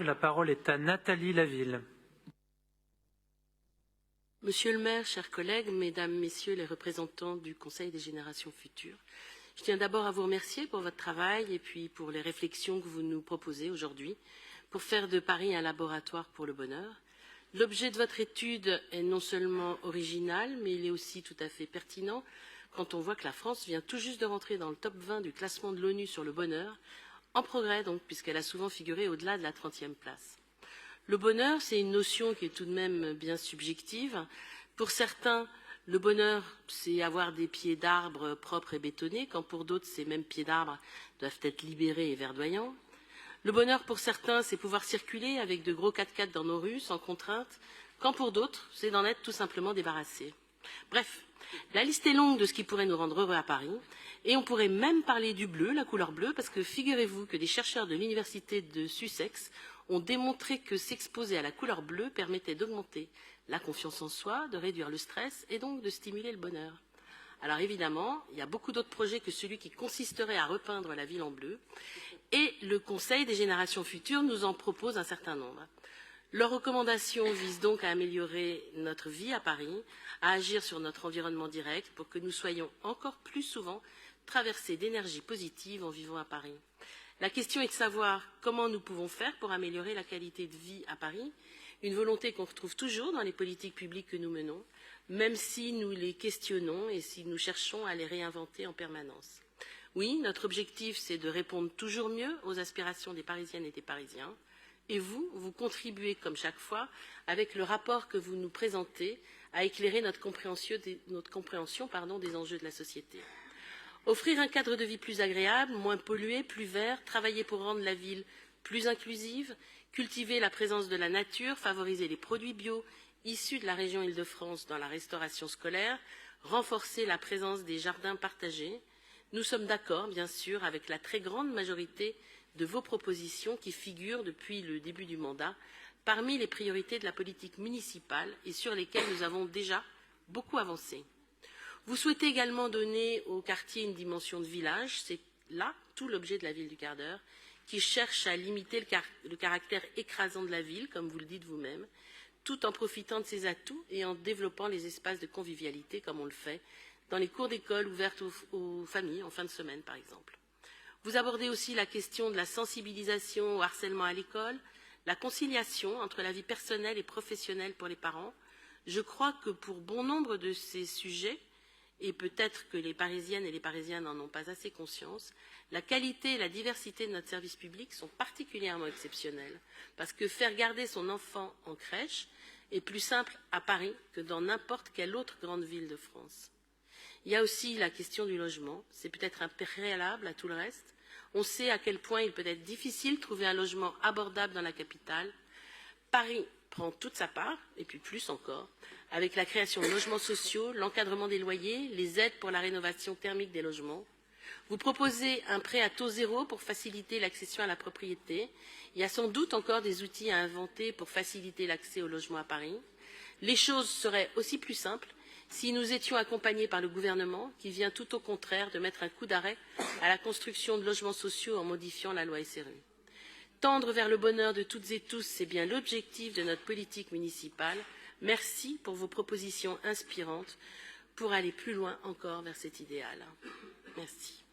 La parole est à Nathalie Laville. Monsieur le maire, chers collègues, mesdames, messieurs les représentants du Conseil des générations futures, je tiens d'abord à vous remercier pour votre travail et puis pour les réflexions que vous nous proposez aujourd'hui pour faire de Paris un laboratoire pour le bonheur. L'objet de votre étude est non seulement original, mais il est aussi tout à fait pertinent quand on voit que la France vient tout juste de rentrer dans le top 20 du classement de l'ONU sur le bonheur, en progrès donc, puisqu'elle a souvent figuré au-delà de la 30e place. Le bonheur, c'est une notion qui est tout de même bien subjective. Pour certains, le bonheur, c'est avoir des pieds d'arbre propres et bétonnés, quand pour d'autres, ces mêmes pieds d'arbre doivent être libérés et verdoyants. Le bonheur, pour certains, c'est pouvoir circuler avec de gros 4x4 dans nos rues, sans contrainte, quand pour d'autres, c'est d'en être tout simplement débarrassé. Bref, la liste est longue de ce qui pourrait nous rendre heureux à Paris, et on pourrait même parler du bleu, la couleur bleue, parce que figurez-vous que des chercheurs de l'université de Sussex ont démontré que s'exposer à la couleur bleue permettait d'augmenter la confiance en soi, de réduire le stress et donc de stimuler le bonheur. Alors évidemment, il y a beaucoup d'autres projets que celui qui consisterait à repeindre la ville en bleu, et le Conseil des générations futures nous en propose un certain nombre. Leurs recommandations visent donc à améliorer notre vie à Paris, à agir sur notre environnement direct pour que nous soyons encore plus souvent traversés d'énergie positive en vivant à Paris. La question est de savoir comment nous pouvons faire pour améliorer la qualité de vie à Paris, une volonté qu'on retrouve toujours dans les politiques publiques que nous menons, même si nous les questionnons et si nous cherchons à les réinventer en permanence. Oui, notre objectif, c'est de répondre toujours mieux aux aspirations des Parisiennes et des Parisiens. Et vous contribuez, comme chaque fois, avec le rapport que vous nous présentez, à éclairer notre compréhension des enjeux de la société. Offrir un cadre de vie plus agréable, moins pollué, plus vert, travailler pour rendre la ville plus inclusive, cultiver la présence de la nature, favoriser les produits bio issus de la région Île-de-France dans la restauration scolaire, renforcer la présence des jardins partagés. Nous sommes d'accord, bien sûr, avec la très grande majorité de vos propositions qui figurent depuis le début du mandat parmi les priorités de la politique municipale et sur lesquelles nous avons déjà beaucoup avancé. Vous souhaitez également donner au quartier une dimension de village, c'est là tout l'objet de la ville du quart d'heure, qui cherche à limiter le caractère écrasant de la ville, comme vous le dites vous-même, tout en profitant de ses atouts et en développant les espaces de convivialité, comme on le fait dans les cours d'école ouvertes aux familles en fin de semaine, par exemple. Vous abordez aussi la question de la sensibilisation au harcèlement à l'école, la conciliation entre la vie personnelle et professionnelle pour les parents. Je crois que pour bon nombre de ces sujets, et peut-être que les Parisiennes et les Parisiens n'en ont pas assez conscience, la qualité et la diversité de notre service public sont particulièrement exceptionnelles, parce que faire garder son enfant en crèche est plus simple à Paris que dans n'importe quelle autre grande ville de France. Il y a aussi la question du logement, c'est peut-être un préalable à tout le reste. On sait à quel point il peut être difficile de trouver un logement abordable dans la capitale. Paris prend toute sa part, et puis plus encore, avec la création de logements sociaux, l'encadrement des loyers, les aides pour la rénovation thermique des logements. Vous proposez un prêt à taux zéro pour faciliter l'accession à la propriété. Il y a sans doute encore des outils à inventer pour faciliter l'accès au logement à Paris. Les choses seraient aussi plus simples si nous étions accompagnés par le gouvernement, qui vient tout au contraire de mettre un coup d'arrêt à la construction de logements sociaux en modifiant la loi SRU. Tendre vers le bonheur de toutes et tous, c'est bien l'objectif de notre politique municipale. Merci pour vos propositions inspirantes pour aller plus loin encore vers cet idéal. Merci.